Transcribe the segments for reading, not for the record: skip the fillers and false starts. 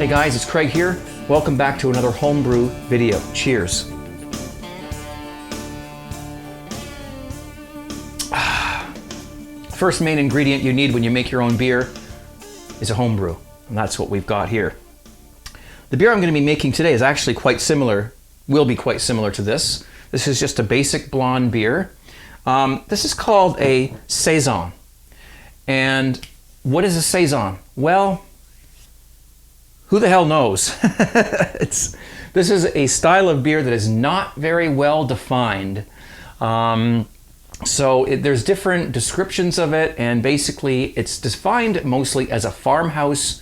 Hey guys, it's Craig here. Welcome back to another homebrew video. Cheers. First main ingredient you need when you make your own beer is a homebrew, and that's what we've got here. The beer I'm going to be making today is actually quite similar, will be quite similar to this. This is just a basic blonde beer. This is called a Saison. And what is a Saison? Well, who the hell knows? This is a style of beer that is not very well defined. There's different descriptions of it, and basically it's defined mostly as a farmhouse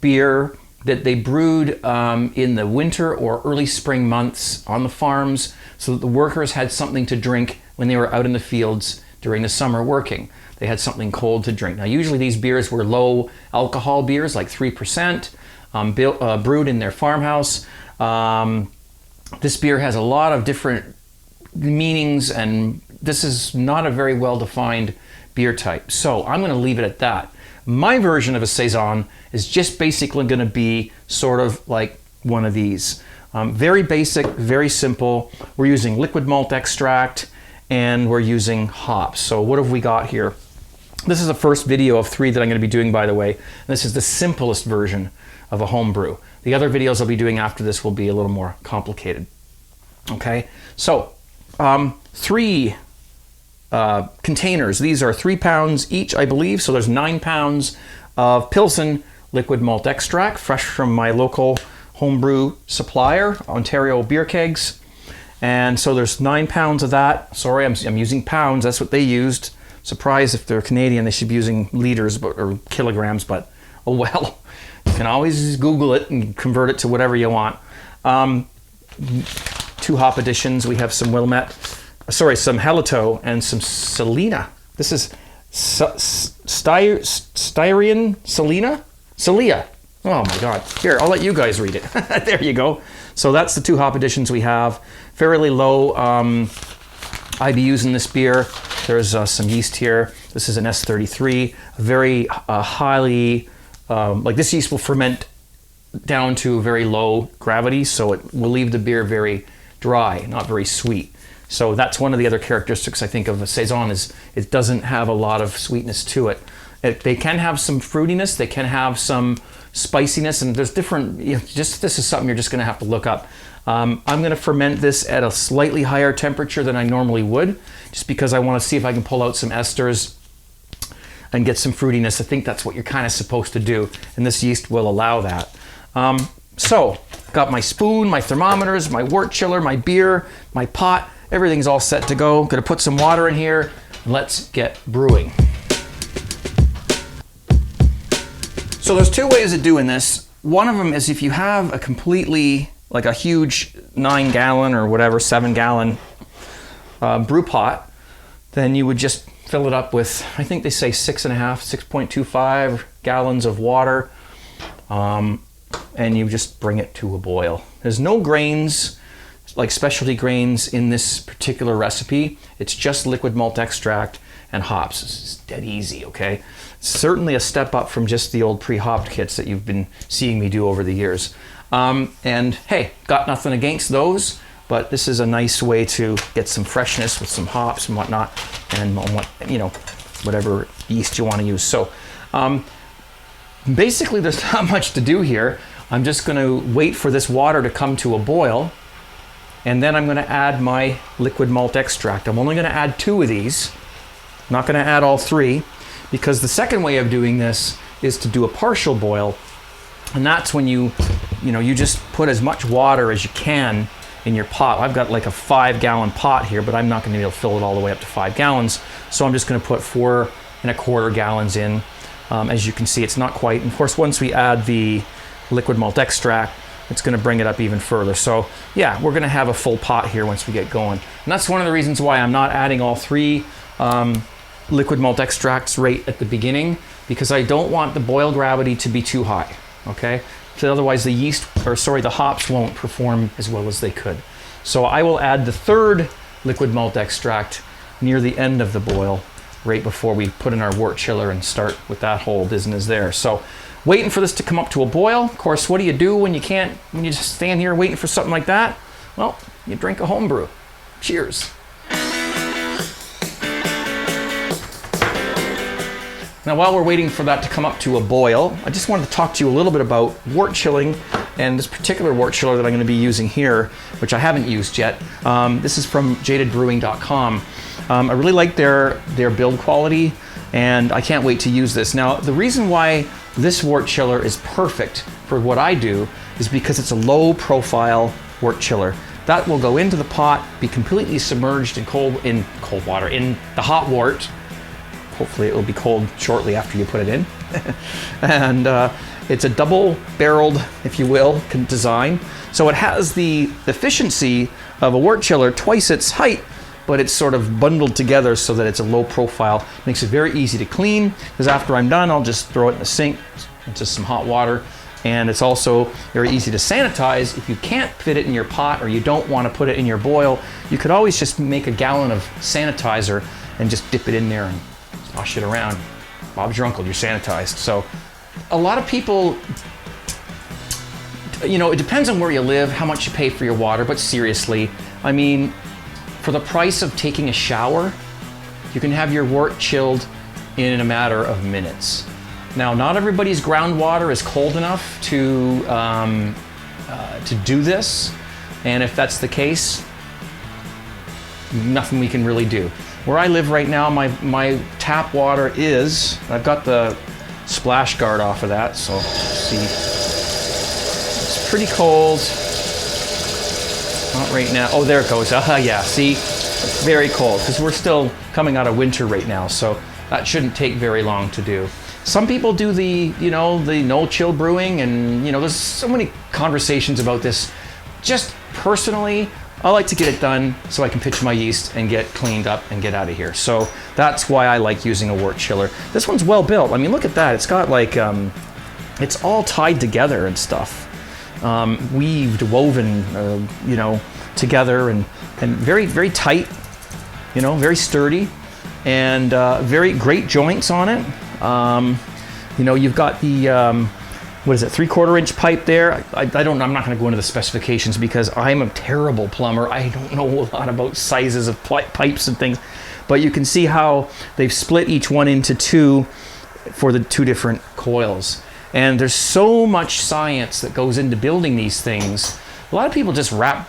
beer that they brewed in the winter or early spring months on the farms so that the workers had something to drink when they were out in the fields during the summer working. They had something cold to drink. Now usually these beers were low alcohol beers, like 3%. Brewed in their farmhouse. This beer has a lot of different meanings, and this is not a very well-defined beer type. So I'm going to leave it at that. My version of a Saison is just basically going to be sort of like one of these. Very basic, very simple. We're using liquid malt extract, and we're using hops. So what have we got here? This is the first video of 3 that I'm going to be doing, by the way. This is the simplest version of a home brew. The other videos I'll be doing after this will be a little more complicated. Okay, so 3 containers. These are 3 pounds each, I believe. So there's 9 pounds of Pilsen liquid malt extract, fresh from my local homebrew supplier, Ontario Beer Kegs. And so there's 9 pounds of that. Sorry, I'm using pounds. That's what they used. Surprised if they're Canadian, they should be using liters or kilograms, but oh well. You can always Google it and convert it to whatever you want. 2 hop additions. We have some some Halito and some Selena. This is Styrian Selena? Celia. Oh my God. Here, I'll let you guys read it. There you go. So that's the 2 hop additions we have. Fairly low IBUs in this beer. There's some yeast here. This is an S33, very highly, like this yeast will ferment down to very low gravity, so it will leave the beer very dry, not very sweet. So that's one of the other characteristics I think of a Saison is it doesn't have a lot of sweetness to it. They can have some fruitiness, they can have some spiciness, and there's different, this is something you're just gonna have to look up. I'm going to ferment this at a slightly higher temperature than I normally would, just because I want to see if I can pull out some esters and get some fruitiness. I think that's what you're kind of supposed to do, and this yeast will allow that. So, got my spoon, my thermometers, my wort chiller, my beer, my pot, everything's all set to go. Going to put some water in here, and let's get brewing. So there's 2 ways of doing this. One of them is if you have a completely like a huge 9-gallon or whatever, 7-gallon brew pot, then you would just fill it up with, I think they say 6.25 gallons of water, and you just bring it to a boil. There's no grains, like specialty grains in this particular recipe. It's just liquid malt extract and hops. It's dead easy, okay? Certainly a step up from just the old pre-hopped kits that you've been seeing me do over the years. And hey, got nothing against those, but this is a nice way to get some freshness with some hops and whatnot, and whatever yeast you want to use. So basically there's not much to do here. I'm just going to wait for this water to come to a boil, and then I'm going to add my liquid malt extract. I'm only going to add 2 of these. I'm not going to add all 3, because the second way of doing this is to do a partial boil. And that's when you just put as much water as you can in your pot. I've got like a 5-gallon pot here, but I'm not going to be able to fill it all the way up to 5 gallons. So I'm just going to put 4.25 gallons in. As you can see, it's not quite. And of course, once we add the liquid malt extract, it's going to bring it up even further. So yeah, we're going to have a full pot here once we get going. And that's one of the reasons why I'm not adding all 3 liquid malt extracts right at the beginning, because I don't want the boil gravity to be too high. Okay, so otherwise the hops won't perform as well as they could. So I will add the 3rd liquid malt extract near the end of the boil, right before we put in our wort chiller and start with that whole business there. So waiting for this to come up to a boil. Of course, what do you do when you just stand here waiting for something like that? Well, you drink a home brew. Cheers. Now, while we're waiting for that to come up to a boil, I just wanted to talk to you a little bit about wort chilling and this particular wort chiller that I'm going to be using here, which I haven't used yet. This is from jadedbrewing.com. I really like their build quality, and I can't wait to use this. Now, the reason why this wort chiller is perfect for what I do is because it's a low profile wort chiller. That will go into the pot, be completely submerged in cold water, in the hot wort. Hopefully it will be cold shortly after you put it in. And it's a double-barreled, if you will, design. So it has the efficiency of a wort chiller, twice its height, but it's sort of bundled together so that it's a low profile. Makes it very easy to clean, because after I'm done, I'll just throw it in the sink into some hot water. And it's also very easy to sanitize. If you can't fit it in your pot or you don't want to put it in your boil, you could always just make a gallon of sanitizer and just dip it in there and wash it around. Bob's your uncle, you're sanitized. So a lot of people, it depends on where you live, how much you pay for your water, but seriously, I mean, for the price of taking a shower, you can have your wort chilled in a matter of minutes. Now, not everybody's groundwater is cold enough to do this, and if that's the case, nothing we can really do. Where I live right now, my tap water is, I've got the splash guard off of that, so let's see. It's pretty cold. Not right now. Oh, there it goes. Yeah, see? It's very cold, because we're still coming out of winter right now, so that shouldn't take very long to do. Some people do the no chill brewing, and there's so many conversations about this. Just personally, I like to get it done so I can pitch my yeast and get cleaned up and get out of here. So that's why I like using a wort chiller. This one's well built. I mean, look at that. It's got like, it's all tied together and stuff. Woven, together and very, very tight, very sturdy, and very great joints on it. You've got the, 3/4 inch pipe there. I'm not going to go into the specifications because I'm a terrible plumber. I don't know a lot about sizes of pipes and things, but you can see how they've split each one into two for the two different coils. And there's so much science that goes into building these things. A lot of people just wrap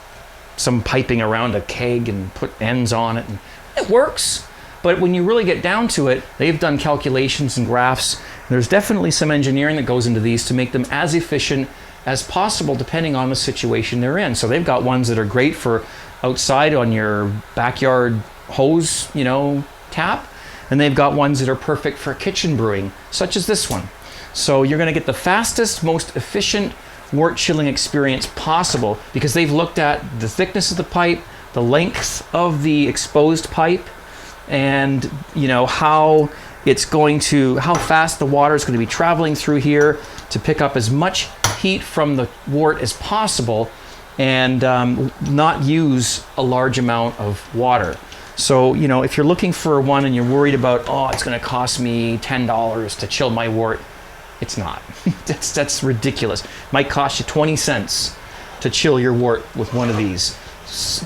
some piping around a keg and put ends on it, and it works. But when you really get down to it, they've done calculations and graphs. There's definitely some engineering that goes into these to make them as efficient as possible depending on the situation they're in. So they've got ones that are great for outside on your backyard hose, tap. And they've got ones that are perfect for kitchen brewing, such as this one. So you're going to get the fastest, most efficient wort chilling experience possible because they've looked at the thickness of the pipe, the length of the exposed pipe, and how fast the water is going to be traveling through here to pick up as much heat from the wort as possible and not use a large amount of water. So, if you're looking for one and you're worried about, it's going to cost me $10 to chill my wort, it's not. That's ridiculous. It might cost you 20 cents to chill your wort with one of these.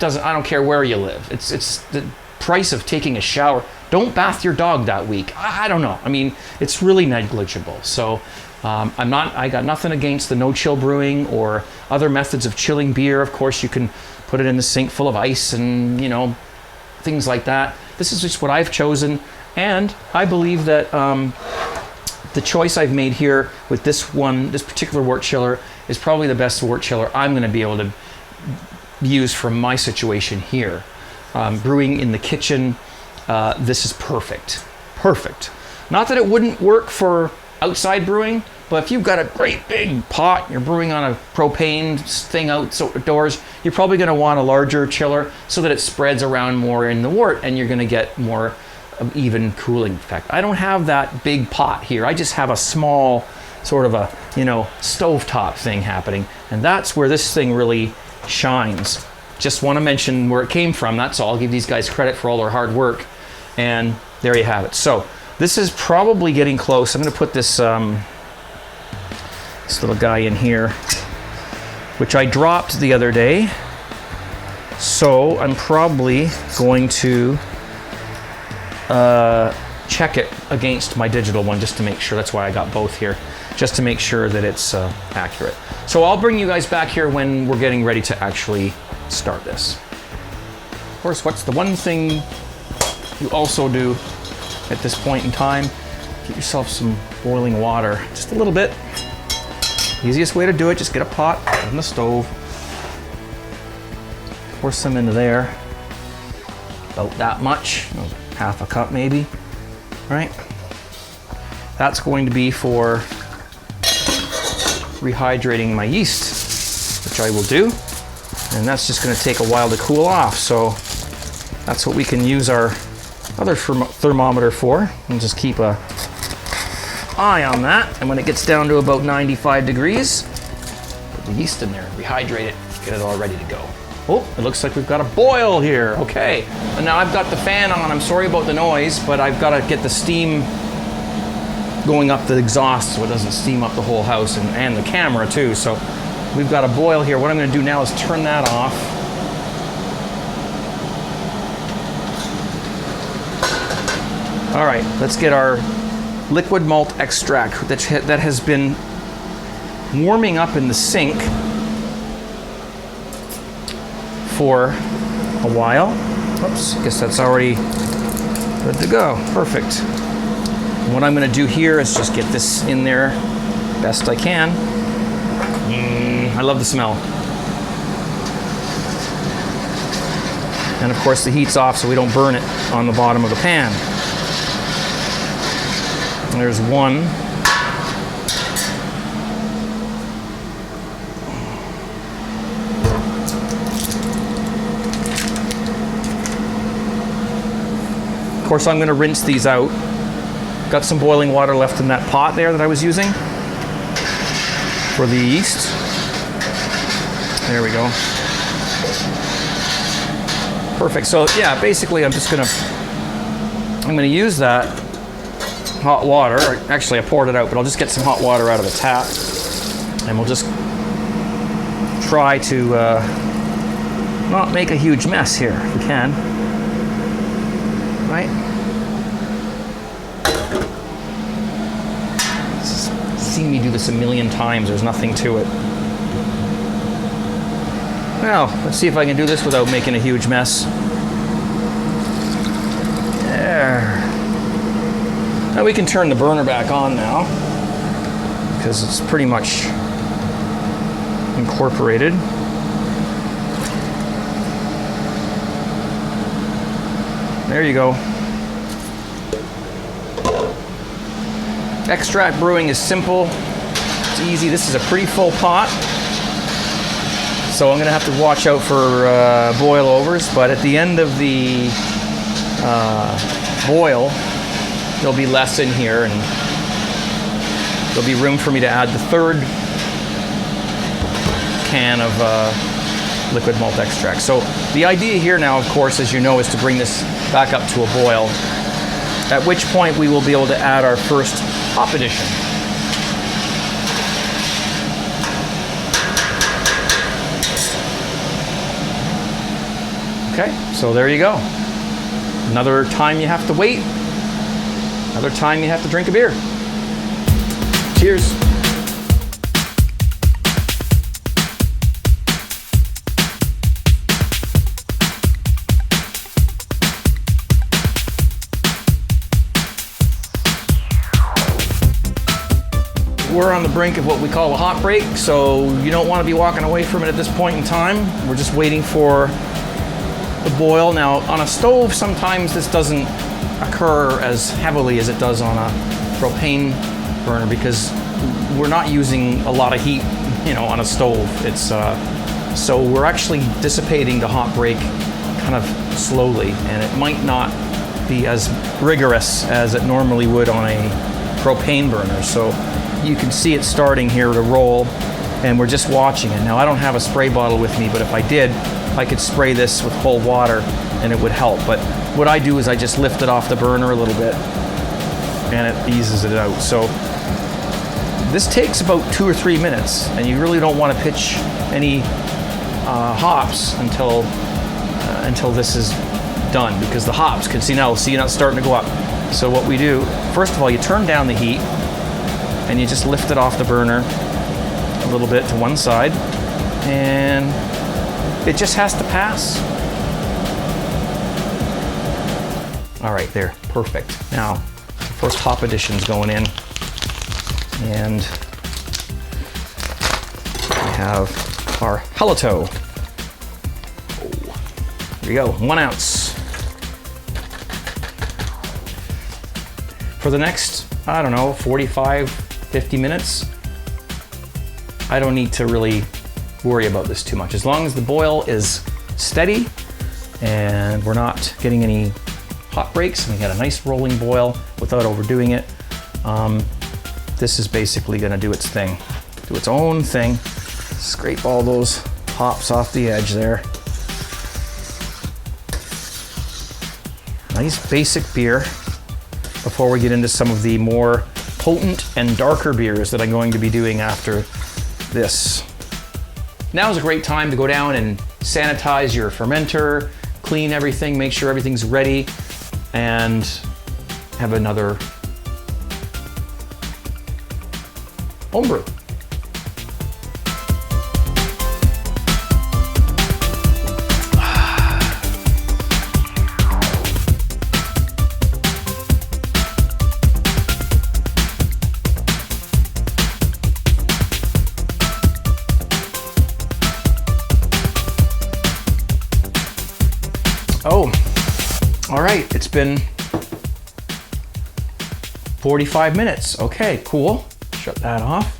I don't care where you live. It's the price of taking a shower. Don't bath your dog that week. I don't know. I mean, it's really negligible. So I got nothing against the no chill brewing or other methods of chilling beer. Of course, you can put it in the sink full of ice and, things like that. This is just what I've chosen. And I believe that the choice I've made here with this particular wort chiller is probably the best wort chiller I'm going to be able to use for my situation here. Brewing in the kitchen, this is perfect. Perfect. Not that it wouldn't work for outside brewing, but if you've got a great big pot, you're brewing on a propane thing outdoors, you're probably going to want a larger chiller so that it spreads around more in the wort and you're going to get more of even cooling effect. I don't have that big pot here. I just have a small sort of a, stovetop thing happening, and that's where this thing really shines. Just want to mention where it came from, that's all. I'll give these guys credit for all their hard work. And there you have it. So this is probably getting close. I'm going to put this this little guy in here, which I dropped the other day. So I'm probably going to check it against my digital one just to make sure. That's why I got both here, just to make sure that it's accurate. So I'll bring you guys back here when we're getting ready to actually start this. Of course, what's the one thing you also do at this point in time? Get yourself some boiling water, just a little bit. Easiest way to do it, just get a pot on the stove, pour some into there, about that much, half a cup maybe, right? That's going to be for rehydrating my yeast, which I will do, and that's just going to take a while to cool off, so that's what we can use our other thermometer for, and just keep a eye on that. And when it gets down to about 95 degrees, put the yeast in there, rehydrate it, get it all ready to go. Oh, it looks like we've got a boil here. Okay, and now I've got the fan on. I'm sorry about the noise, but I've got to get the steam going up the exhaust so it doesn't steam up the whole house, and the camera too. So we've got a boil here. What I'm going to do now is turn that off. All right, let's get our liquid malt extract that has been warming up in the sink for a while. Oops, I guess that's already good to go. Perfect. And what I'm going to do here is just get this in there best I can. I love the smell. And of course the heat's off so we don't burn it on the bottom of the pan. There's one. Of course, I'm going to rinse these out. Got some boiling water left in that pot there that I was using for the yeast. There we go. Perfect. So yeah, basically I'm going to use that hot water. Actually, I poured it out, but I'll just get some hot water out of the tap, and we'll just try to not make a huge mess here if we can. Right? Seen me do this a million times. There's nothing to it. Well, let's see if I can do this without making a huge mess. There. Now we can turn the burner back on now, because it's pretty much incorporated. There you go. Extract brewing is simple. It's easy. This is a pretty full pot, so I'm going to have to watch out for boil overs, but at the end of the boil, there'll be less in here, and there'll be room for me to add the third can of liquid malt extract. So the idea here now, of course, as you know, is to bring this back up to a boil, at which point we will be able to add our first hop addition. Okay, so there you go. Another time you have to wait. Another time you have to drink a beer. Cheers. We're on the brink of what we call a hot break, so you don't want to be walking away from it at this point in time. We're just waiting for the boil. Now, on a stove, sometimes this doesn't occur as heavily as it does on a propane burner, because we're not using a lot of heat, on a stove. It's so we're actually dissipating the hot break kind of slowly, and it might not be as rigorous as it normally would on a propane burner. So you can see it starting here to roll, and we're just watching it. Now, I don't have a spray bottle with me, but if I did, I could spray this with cold water and it would help. But what I do is I just lift it off the burner a little bit and it eases it out. So This takes about 2 or 3 minutes, and you really don't want to pitch any hops until this is done, because the hops can see now it's starting to go up. So what we do, first of all, you turn down the heat and you just lift it off the burner a little bit to one side, and it just has to pass. All right, there, perfect. Now, the first hop addition's going in, and we have our halito. Here we go, 1 ounce. For the next, I don't know, 45, 50 minutes, I don't need to really worry about this too much. As long as the boil is steady and we're not getting any hot breaks and we get a nice rolling boil without overdoing it, this is basically gonna do its thing, do its own thing. Scrape all those hops off the edge there. Nice basic beer before we get into some of the more potent and darker beers that I'm going to be doing after this. Now is a great time to go down and sanitize your fermenter, clean everything, make sure everything's ready, and have another homebrew. Oh, all right, it's been 45 minutes. Okay, cool. Shut that off.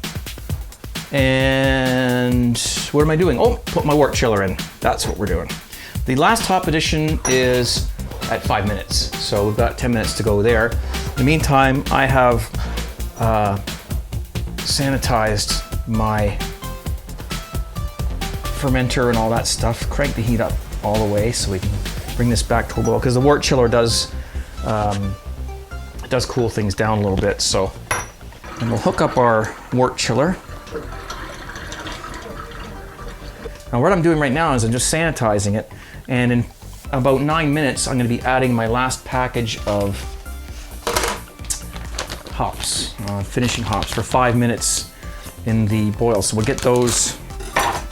And what am I doing? Oh, put my wort chiller in. That's what we're doing. The last hop addition is at 5 minutes. So we've got 10 minutes to go there. In the meantime, I have sanitized my fermenter and all that stuff. Crank the heat up all the way so we can bring this back to a boil, because the wort chiller does cool things down a little bit. So, and we'll hook up our wort chiller. Now what I'm doing right now is I'm just sanitizing it, and in about 9 minutes I'm going to be adding my last package of hops, finishing hops for 5 minutes in the boil. So we'll get those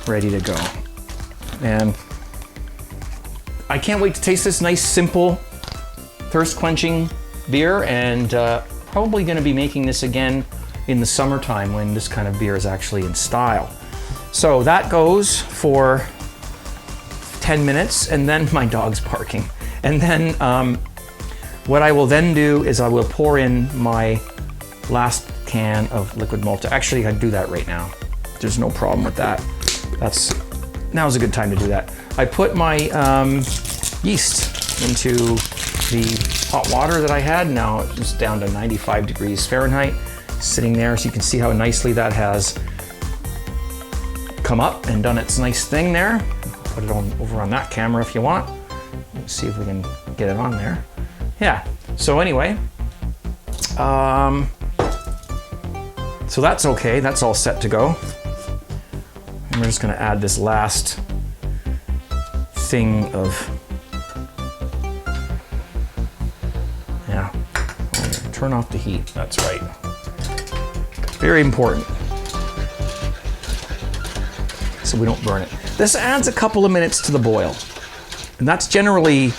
ready to go. And I can't wait to taste this nice, simple, thirst-quenching beer, and probably going to be making this again in the summertime when this kind of beer is actually in style. So that goes for 10 minutes, and then my dog's barking. And then what I will then do is I will pour in my last can of liquid malt. Actually, I do that right now. There's no problem with that. Now's a good time to do that. I put my yeast into the hot water that I had. Now it's down to 95 degrees Fahrenheit, sitting there. So you can see how nicely that has come up and done its nice thing there. Put it over on that camera if you want. Let's see if we can get it on there. Yeah, so anyway, so that's okay. That's all set to go. And we're just gonna add this last thing of, yeah, turn off the heat, that's right. Very important, so we don't burn it. This adds a couple of minutes to the boil, and that's generally,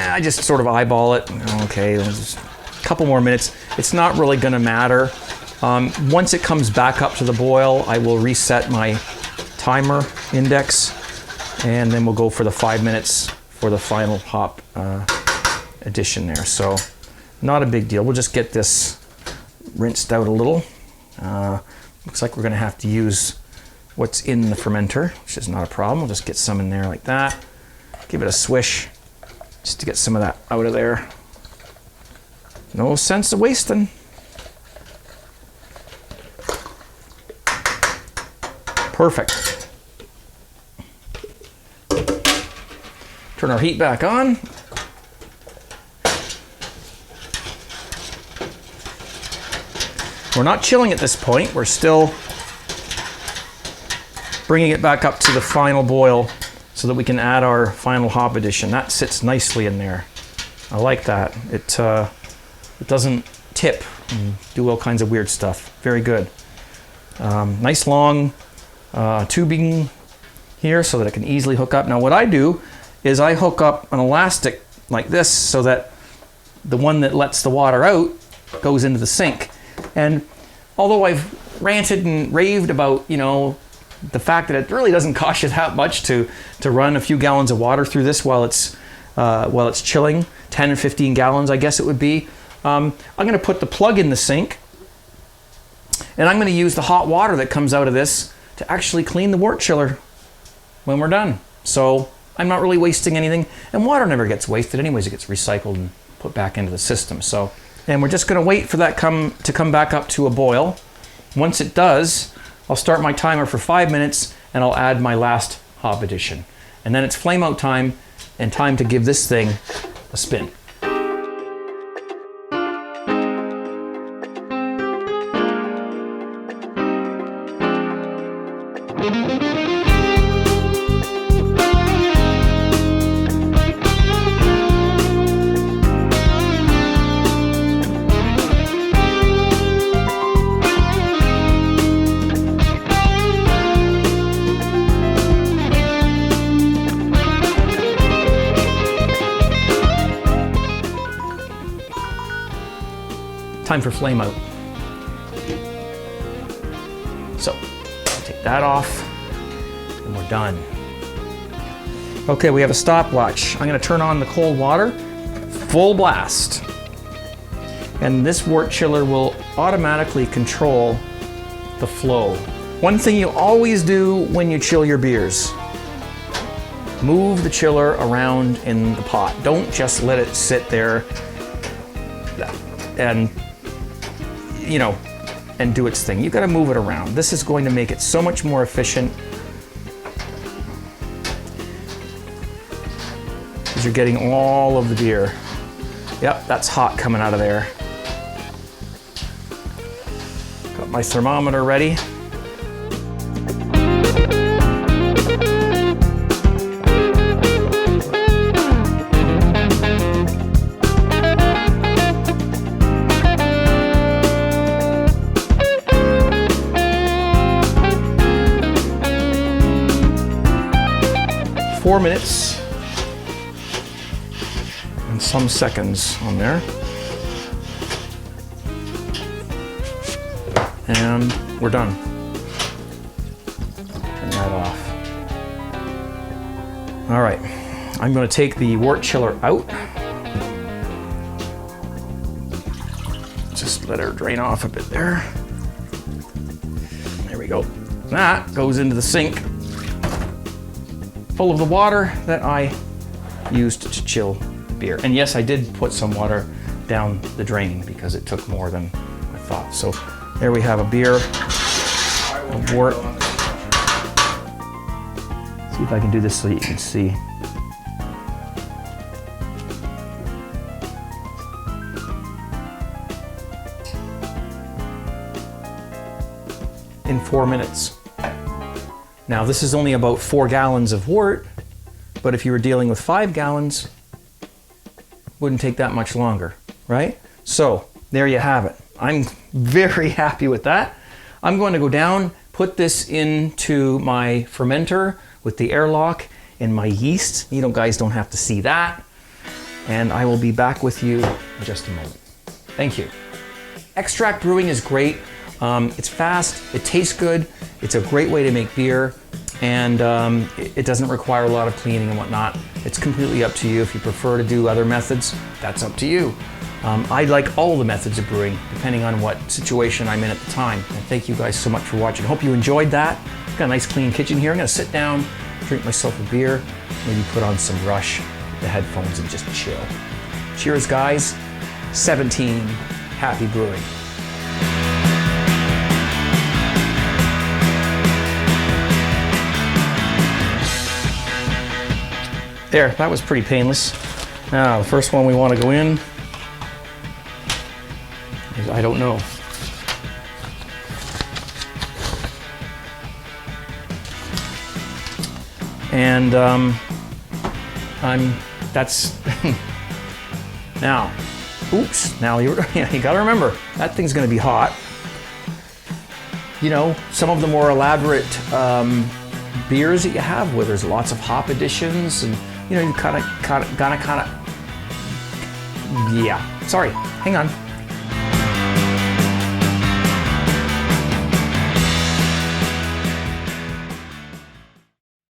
I just sort of eyeball it. Okay, just a couple more minutes. It's not really gonna matter. Once it comes back up to the boil, I will reset my timer index, and then we'll go for the 5 minutes for the final hop addition there. So not a big deal. We'll just get this rinsed out a little. Looks like we're gonna have to use what's in the fermenter, which is not a problem. We'll just get some in there like that. Give it a swish just to get some of that out of there. No sense of wasting. Perfect. Turn our heat back on. We're not chilling at this point. We're still bringing it back up to the final boil so that we can add our final hop addition. That sits nicely in there. I like that. It doesn't tip and do all kinds of weird stuff. Very good. Nice long tubing here so that it can easily hook up. Now what I do is I hook up an elastic like this so that the one that lets the water out goes into the sink. And although I've ranted and raved about, you know, the fact that it really doesn't cost you that much to run a few gallons of water through this while it's chilling, 10 or 15 gallons I guess it would be, I'm going to put the plug in the sink, and I'm going to use the hot water that comes out of this to actually clean the wort chiller when we're done. So I'm not really wasting anything, and water never gets wasted anyways. It gets recycled and put back into the system. So, and we're just going to wait for that to come back up to a boil. Once it does, I'll start my timer for 5 minutes and I'll add my last hop addition. And then it's flame out time and time to give this thing a spin. Time for flame out. So, take that off, and we're done. Okay, we have a stopwatch. I'm gonna turn on the cold water, full blast. And this wort chiller will automatically control the flow. One thing you always do when you chill your beers, move the chiller around in the pot. Don't just let it sit there and you know, and do its thing. You gotta move it around. This is going to make it so much more efficient because you're getting all of the beer. Yep, that's hot coming out of there. Got my thermometer ready. Four minutes and some seconds on there. And we're done. Turn that off. All right, I'm going to take the wort chiller out. Just let her drain off a bit there. There we go. That goes into the sink, full of the water that I used to chill beer. And yes, I did put some water down the drain because it took more than I thought. So there we have a beer, a wort. See if I can do this so you can see. In 4 minutes. Now this is only about 4 gallons of wort, but if you were dealing with 5 gallons, it wouldn't take that much longer, right? So there you have it. I'm very happy with that. I'm going to go down, put this into my fermenter with the airlock and my yeast. You know, guys don't have to see that. And I will be back with you in just a moment. Thank you. Extract brewing is great. It's fast, it tastes good, it's a great way to make beer, and it doesn't require a lot of cleaning and whatnot. It's completely up to you. If you prefer to do other methods, that's up to you. I like all the methods of brewing, depending on what situation I'm in at the time. And thank you guys so much for watching. Hope you enjoyed that. Got a nice clean kitchen here. I'm gonna sit down, drink myself a beer, maybe put on some Rush, the headphones, and just chill. Cheers, guys. 17, happy brewing. There, that was pretty painless. Now, the first one we want to go in is, I don't know. And that's now. Oops! Now you gotta remember that thing's gonna be hot. You know, some of the more elaborate beers that you have, where there's lots of hop additions, and you know, you kind of. Yeah. Sorry. Hang on.